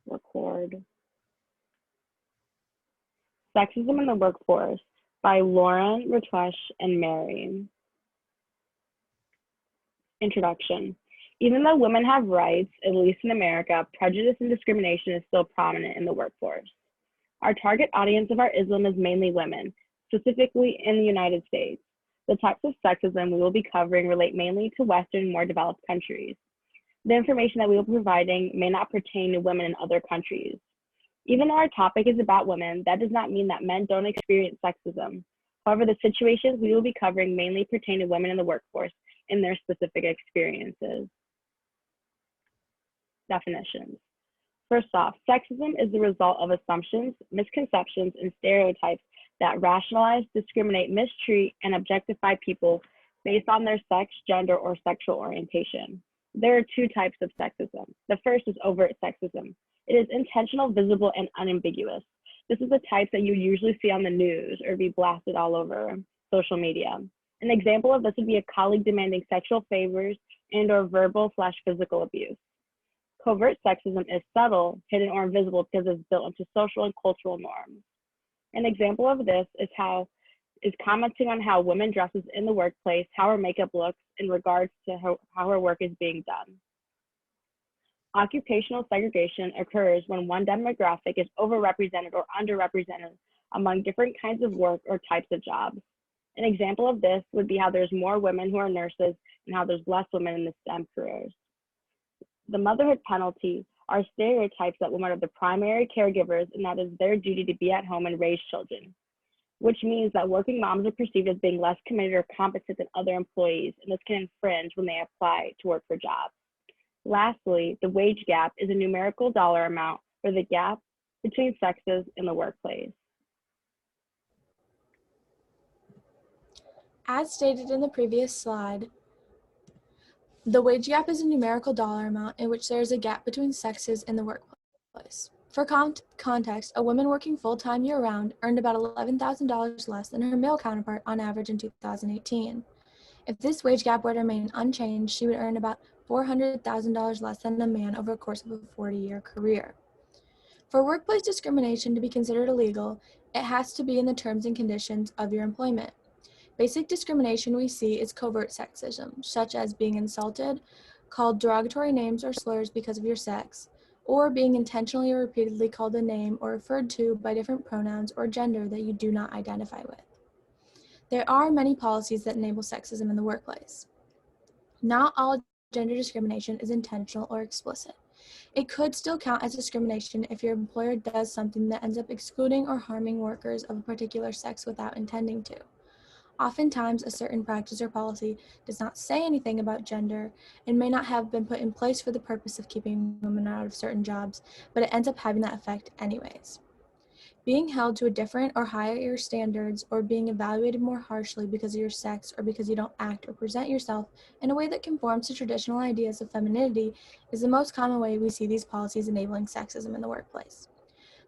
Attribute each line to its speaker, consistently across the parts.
Speaker 1: Record. Sexism in the Workforce by Lauren, Rituesh, and Mary. Introduction. Even though women have rights, at least in America, prejudice and discrimination is still prominent in the workforce. Our target audience of our Islam is mainly women, specifically in the United States. The types of sexism we will be covering relate mainly to Western, more developed countries. The information that we will be providing may not pertain to women in other countries. Even though our topic is about women, that does not mean that men don't experience sexism. However, the situations we will be covering mainly pertain to women in the workforce and their specific experiences. Definitions. First off, sexism is the result of assumptions, misconceptions, and stereotypes that rationalize, discriminate, mistreat, and objectify people based on their sex, gender, or sexual orientation. There are two types of sexism. The first is overt sexism. It is intentional, visible, and unambiguous. This is the type that you usually see on the news or be blasted all over social media. An example of this would be a colleague demanding sexual favors and/or verbal/physical abuse. Covert sexism is subtle, hidden, or invisible because it's built into social and cultural norms. An example of this is commenting on how women dresses in the workplace, how her makeup looks in regards to how her work is being done. Occupational segregation occurs when one demographic is overrepresented or underrepresented among different kinds of work or types of jobs. An example of this would be how there's more women who are nurses and how there's less women in the STEM careers. The motherhood penalty are stereotypes that women are the primary caregivers and that it is their duty to be at home and raise children, which means that working moms are perceived as being less committed or competent than other employees, and this can infringe when they apply to work for jobs. Lastly, the wage gap is a numerical dollar amount for the gap between sexes in the workplace.
Speaker 2: As stated in the previous slide, the wage gap is a numerical dollar amount in which there is a gap between sexes in the workplace. For context, a woman working full-time year-round earned about $11,000 less than her male counterpart on average in 2018. If this wage gap were to remain unchanged, she would earn about $400,000 less than a man over the course of a 40-year career. For workplace discrimination to be considered illegal, it has to be in the terms and conditions of your employment. Basic discrimination we see is covert sexism, such as being insulted, called derogatory names or slurs because of your sex, or being intentionally or repeatedly called a name or referred to by different pronouns or gender that you do not identify with. There are many policies that enable sexism in the workplace. Not all gender discrimination is intentional or explicit. It could still count as discrimination if your employer does something that ends up excluding or harming workers of a particular sex without intending to. Oftentimes, a certain practice or policy does not say anything about gender and may not have been put in place for the purpose of keeping women out of certain jobs, but it ends up having that effect anyways. Being held to a different or higher standards or being evaluated more harshly because of your sex or because you don't act or present yourself in a way that conforms to traditional ideas of femininity is the most common way we see these policies enabling sexism in the workplace.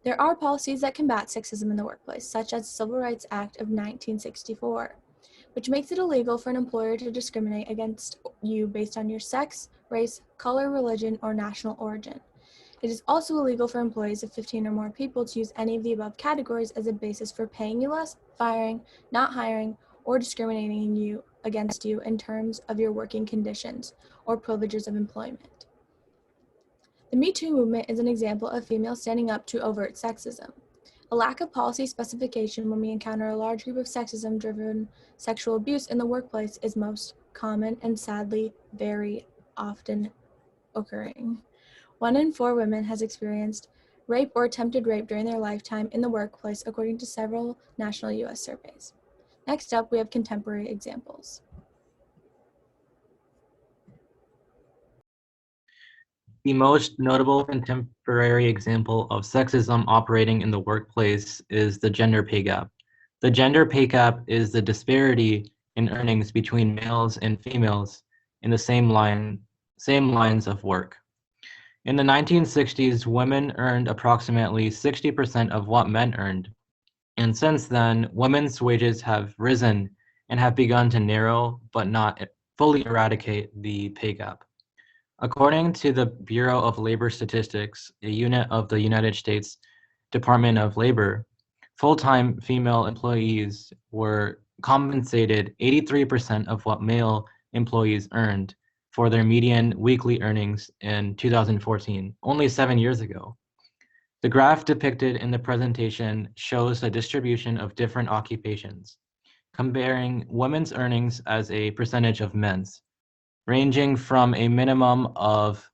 Speaker 2: There are policies that combat sexism in the workplace, such as the Civil Rights Act of 1964, which makes it illegal for an employer to discriminate against you based on your sex, race, color, religion, or national origin. It is also illegal for employees of 15 or more people to use any of the above categories as a basis for paying you less, firing, not hiring, or discriminating against you in terms of your working conditions or privileges of employment. The Me Too movement is an example of females standing up to overt sexism. A lack of policy specification when we encounter a large group of sexism-driven sexual abuse in the workplace is most common and sadly very often occurring. 1 in 4 women has experienced rape or attempted rape during their lifetime in the workplace, according to several national U.S. surveys. Next up, we have contemporary examples.
Speaker 3: The most notable contemporary example of sexism operating in the workplace is the gender pay gap. The gender pay gap is the disparity in earnings between males and females in the same lines of work. In the 1960s, women earned approximately 60% of what men earned. And since then, women's wages have risen and have begun to narrow but not fully eradicate the pay gap. According to the Bureau of Labor Statistics, a unit of the United States Department of Labor, full-time female employees were compensated 83% of what male employees earned for their median weekly earnings in 2014, only 7 years ago. The graph depicted in the presentation shows the distribution of different occupations, comparing women's earnings as a percentage of men's, ranging from a minimum of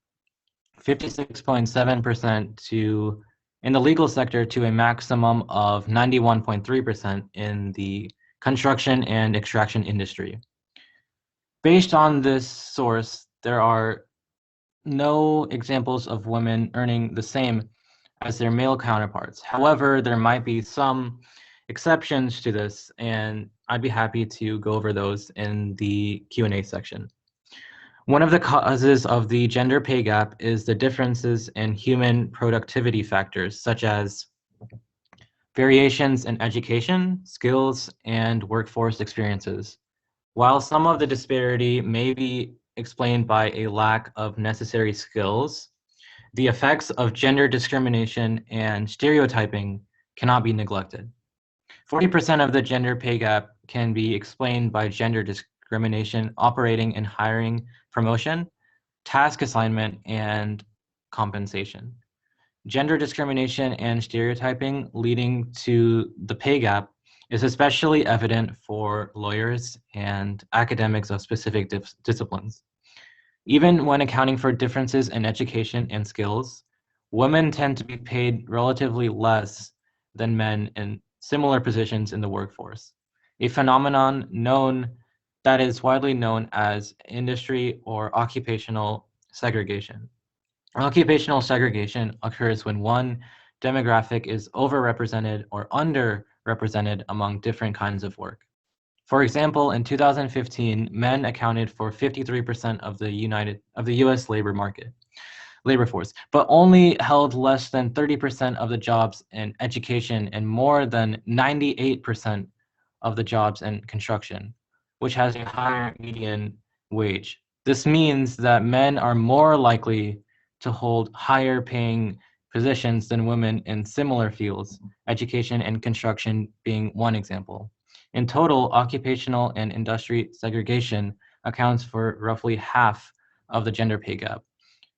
Speaker 3: 56.7% to in the legal sector to a maximum of 91.3% in the construction and extraction industry. Based on this source, there are no examples of women earning the same as their male counterparts. However, there might be some exceptions to this, and I'd be happy to go over those in the Q&A section. One of the causes of the gender pay gap is the differences in human productivity factors, such as variations in education, skills, and workforce experiences. While some of the disparity may be explained by a lack of necessary skills, the effects of gender discrimination and stereotyping cannot be neglected. 40% of the gender pay gap can be explained by gender discrimination operating in hiring, promotion, task assignment, and compensation. Gender discrimination and stereotyping leading to the pay gap is especially evident for lawyers and academics of specific disciplines. Even when accounting for differences in education and skills, women tend to be paid relatively less than men in similar positions in the workforce, a phenomenon that is widely known as industry or occupational segregation. Occupational segregation occurs when one demographic is overrepresented or underrepresented among different kinds of work. For example, in 2015, men accounted for 53% of the US labor force, but only held less than 30% of the jobs in education and more than 98% of the jobs in construction, which has a higher median wage. This means that men are more likely to hold higher paying positions than women in similar fields, education and construction being one example. In total, occupational and industry segregation accounts for roughly half of the gender pay gap.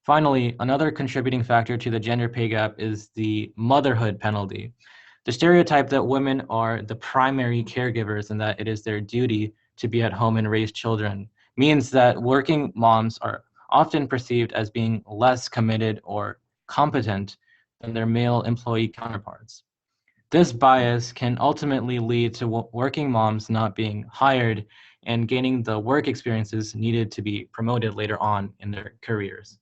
Speaker 3: Finally, another contributing factor to the gender pay gap is the motherhood penalty. The stereotype that women are the primary caregivers and that it is their duty to be at home and raise children means that working moms are often perceived as being less committed or competent than their male employee counterparts. This bias can ultimately lead to working moms not being hired and gaining the work experiences needed to be promoted later on in their careers.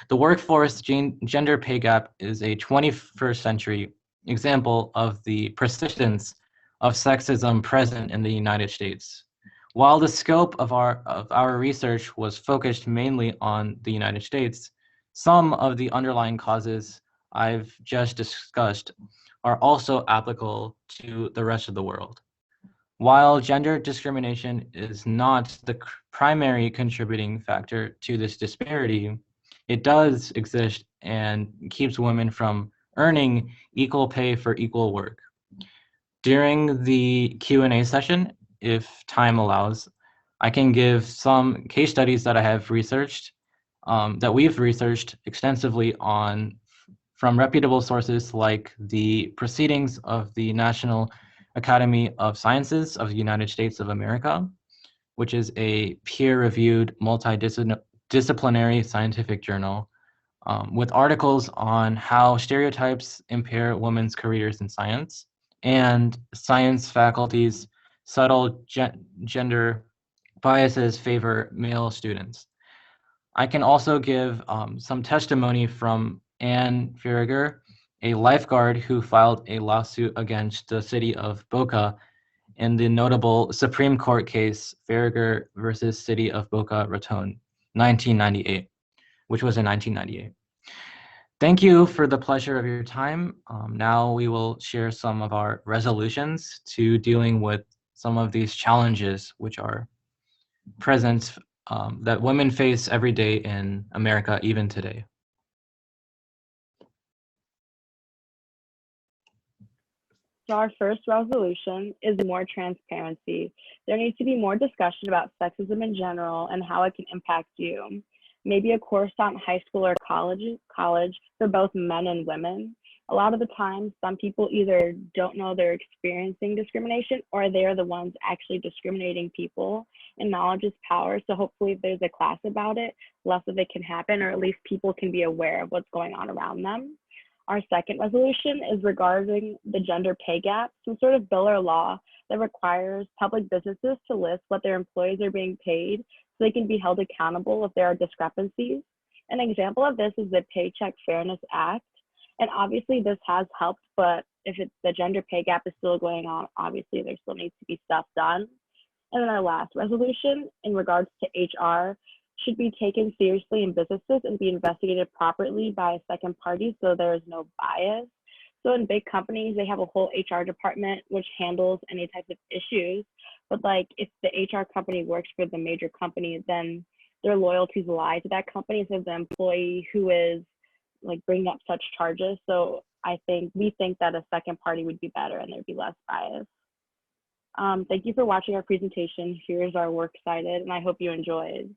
Speaker 3: The workforce gender pay gap is a 21st century example of the persistence of sexism present in the United States. While the scope of our research was focused mainly on the United States, some of the underlying causes I've just discussed are also applicable to the rest of the world. While gender discrimination is not the primary contributing factor to this disparity, it does exist and keeps women from earning equal pay for equal work. During the Q&A session, if time allows, I can give some case studies that I have researched, that we've researched extensively on from reputable sources like the Proceedings of the National Academy of Sciences of the United States of America, which is a peer-reviewed multidisciplinary scientific journal with articles on how stereotypes impair women's careers in science and science faculty's subtle gender biases favor male students. I can also give some testimony from Anne Farragher, a lifeguard who filed a lawsuit against the city of Boca in the notable Supreme Court case Farragher versus City of Boca Raton, 1998, which was in 1998. Thank you for the pleasure of your time. Now we will share some of our resolutions to dealing with some of these challenges which are present that women face every day in America, even today.
Speaker 1: So our first resolution is more transparency. There needs to be more discussion about sexism in general and how it can impact you. Maybe a course on high school or college for both men and women. A lot of the time, some people either don't know they're experiencing discrimination or they're the ones actually discriminating people. And knowledge is power. So hopefully if there's a class about it, less of it can happen, or at least people can be aware of what's going on around them. Our second resolution is regarding the gender pay gap, some sort of bill or law that requires public businesses to list what their employees are being paid so they can be held accountable if there are discrepancies. An example of this is the Paycheck Fairness Act. And obviously this has helped, but if the gender pay gap is still going on, obviously there still needs to be stuff done. And then our last resolution in regards to HR should be taken seriously in businesses and be investigated properly by a second party so there is no bias. So in big companies, they have a whole HR department which handles any types of issues. But like if the HR company works for the major company, then their loyalties lie to that company instead of the employee who is like bringing up such charges. So we think that a second party would be better and there'd be less bias. Thank you for watching our presentation. Here's our works cited, and I hope you enjoyed.